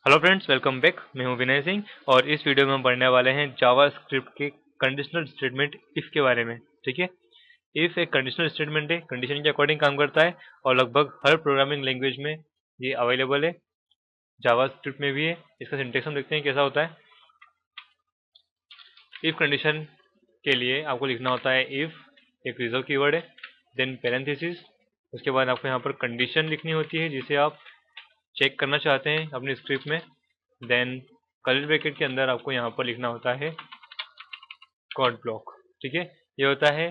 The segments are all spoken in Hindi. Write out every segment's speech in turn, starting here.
Hello friends, welcome back. मैं हूं विनय सिंह और इस वीडियो में हम पढ़ने वाले हैं जावा स्क्रिप्ट के कंडीशनल स्टेटमेंट इफ के बारे में। ठीक है। इफ एक कंडीशनल स्टेटमेंट है, कंडीशन के अकॉर्डिंग काम करता है और लगभग हर प्रोग्रामिंग लैंग्वेज में ये अवेलेबल है। जावा स्क्रिप्ट में भी है। इसका सिंटेक्स हम देखते हैं कैसा होता है। इफ कंडीशन के लिए आपको लिखना होता है इफ, एक रिजर्व कीवर्ड है, देन पैरेंथेसिस, उसके बाद आपको यहाँ पर कंडीशन लिखनी होती है जिसे आप चेक करना चाहते हैं अपनी स्क्रिप्ट में। देन कर्ली ब्रैकेट के अंदर आपको यहाँ पर लिखना होता है कोड ब्लॉक। ठीक है। ये होता है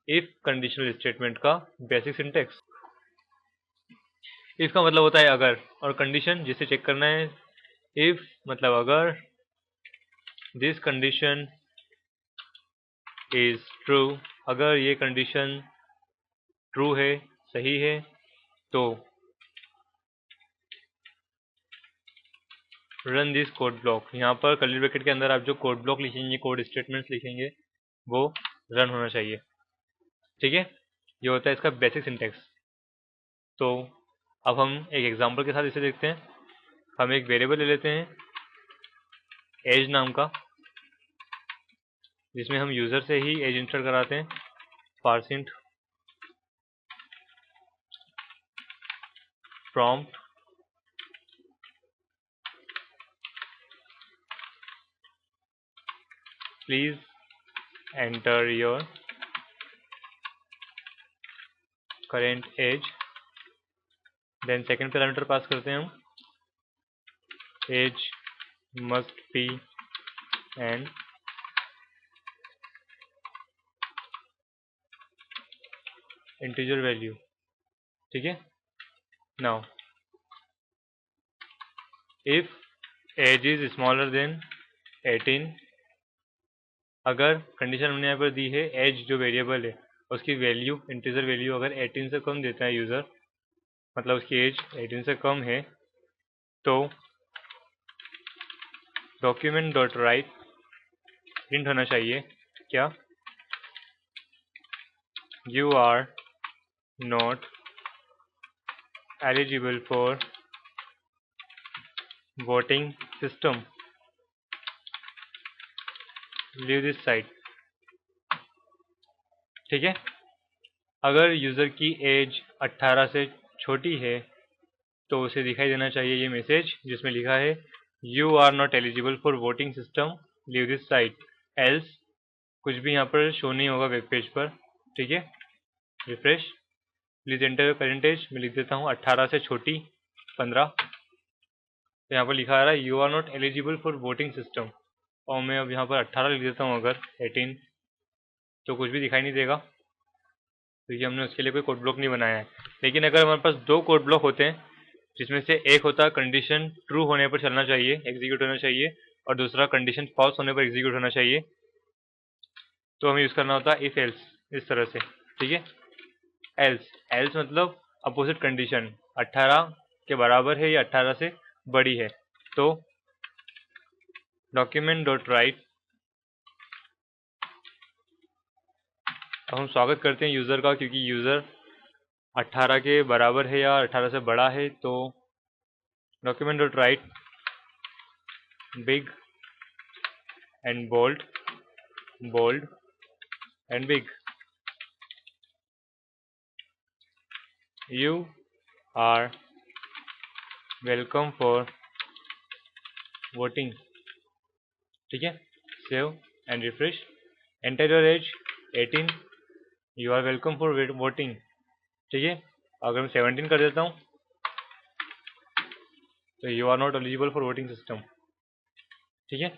इफ कंडीशनल स्टेटमेंट का बेसिक सिंटेक्स। इफ का मतलब होता है अगर, और कंडीशन जिसे चेक करना है। इफ मतलब अगर दिस कंडीशन इज ट्रू, अगर ये कंडीशन ट्रू है, सही है, तो रन दिस कोड ब्लॉक। यहाँ पर कर्ली ब्रैकेट के अंदर आप जो कोड ब्लॉक लिखेंगे, कोड स्टेटमेंट्स लिखेंगे, वो रन होना चाहिए। ठीक है। ये होता है इसका बेसिक सिंटेक्स। तो अब हम एक एग्जांपल के साथ इसे देखते हैं। हम एक वेरिएबल ले लेते हैं एज नाम का, जिसमें हम यूजर से ही एज इंटर कराते हैं। ParseInt prompt please enter your current age. Then second parameter pass करते हैं हम, age must be an integer value. ठीक है। Now if age is smaller then 18, अगर कंडीशन हमने यहाँ पर दी है एज जो वेरिएबल है उसकी वैल्यू, इंटीजर वैल्यू अगर 18 से कम देता है यूज़र, मतलब उसकी एज 18 से कम है, तो डॉक्यूमेंट डॉट राइट प्रिंट होना चाहिए क्या, you are not eligible for voting system, leave this site. ठीक है। अगर यूज़र की एज 18 से छोटी है तो उसे दिखाई देना चाहिए ये मैसेज जिसमें लिखा है you are not eligible for voting system, leave this site. Else कुछ भी यहाँ पर शो नहीं होगा वेब पेज पर। ठीक है। Refresh, please enter current age, मैं लिख देता हूँ 18 से छोटी 15। तो यहाँ पर लिखा आ रहा है you are not eligible for voting system, और मैं अब यहाँ पर 18 लिख देता हूँ अगर 18, तो कुछ भी दिखाई नहीं देगा क्योंकि हमने उसके लिए कोई कोड ब्लॉक नहीं बनाया है। लेकिन अगर हमारे पास दो कोड ब्लॉक होते हैं, जिसमें से एक होता है कंडीशन ट्रू होने पर चलना चाहिए, एग्जीक्यूट होना चाहिए, और दूसरा कंडीशन फॉल्स होने पर एग्जीक्यूट होना चाहिए, तो हमें यूज़ करना होता है इफ एल्स, इस तरह से। ठीक है। एल्स, एल्स मतलब अपोजिट कंडीशन, 18 के बराबर है या 18 से बड़ी है, तो डॉक्यूमेंट डॉट राइट, अब हम स्वागत करते हैं यूज़र का, क्योंकि यूज़र 18 के बराबर है या 18 से बड़ा है, तो document dot write big and bold, bold and big, you are welcome for voting. ठीक है। Save and refresh, enter your age 18, you are welcome for voting. ठीक है। अगर मैं 17 कर देता हूँ तो you are not eligible for voting system. ठीक है।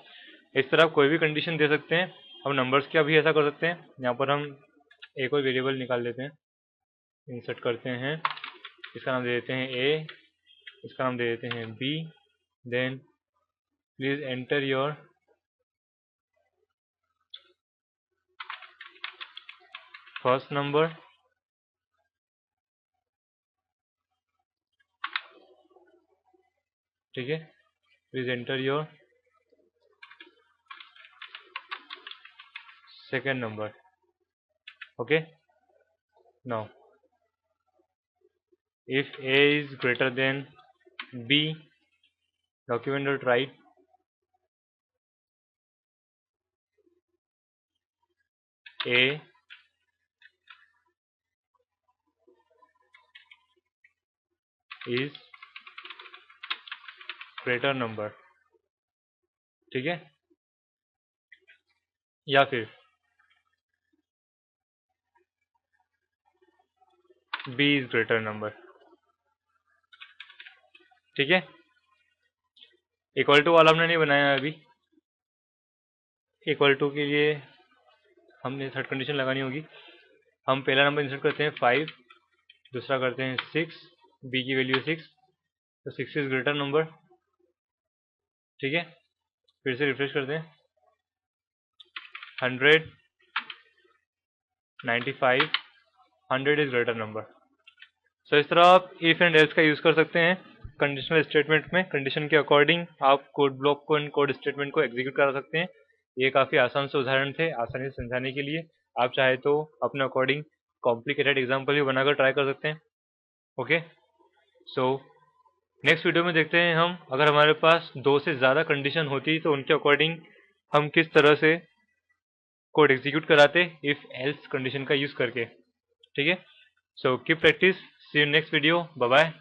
इस तरह आप कोई भी कंडीशन दे सकते हैं। हम नंबर्स का भी ऐसा कर सकते हैं। यहाँ पर हम एक और वेरिएबल निकाल लेते हैं, इंसर्ट करते हैं, इसका नाम दे देते हैं ए, इसका नाम दे देते हैं B. Then please enter your first number. ठीक है। Please enter your second number. Okay. Now if a is greater than b, document.write a is greater number, ठीक है, या फिर b इज ग्रेटर नंबर, ठीक है। इक्वल टू वाला हमने नहीं बनाया अभी, इक्वल टू के लिए हमने थर्ड कंडीशन लगानी होगी। हम पहला नंबर इंसर्ट करते हैं 5, दूसरा करते हैं 6, b की वैल्यू 6, तो 6 इज ग्रेटर नंबर, ठीक है। फिर से रिफ्रेश करते हैं, 100, 95, 100 इज ग्रेटर नंबर। सो इस तरह आप इफ एंड एल्स का यूज़ कर सकते हैं कंडीशनल स्टेटमेंट में। कंडीशन के अकॉर्डिंग आप कोड ब्लॉक को एंड कोड स्टेटमेंट को एग्जीक्यूट करा सकते हैं। ये काफ़ी आसान से उदाहरण थे, आसानी से समझाने के लिए। आप चाहे तो अपने अकॉर्डिंग कॉम्प्लिकेटेड एग्जाम्पल भी बनाकर ट्राई कर सकते हैं। ओके, सो नेक्स्ट वीडियो में देखते हैं हम, अगर हमारे पास 2 से ज़्यादा कंडीशन होती तो उनके अकॉर्डिंग हम किस तरह से कोड एग्जीक्यूट कराते इफ एल्स कंडीशन का यूज़ करके, ठीक है। So keep practice, see you next video, bye bye.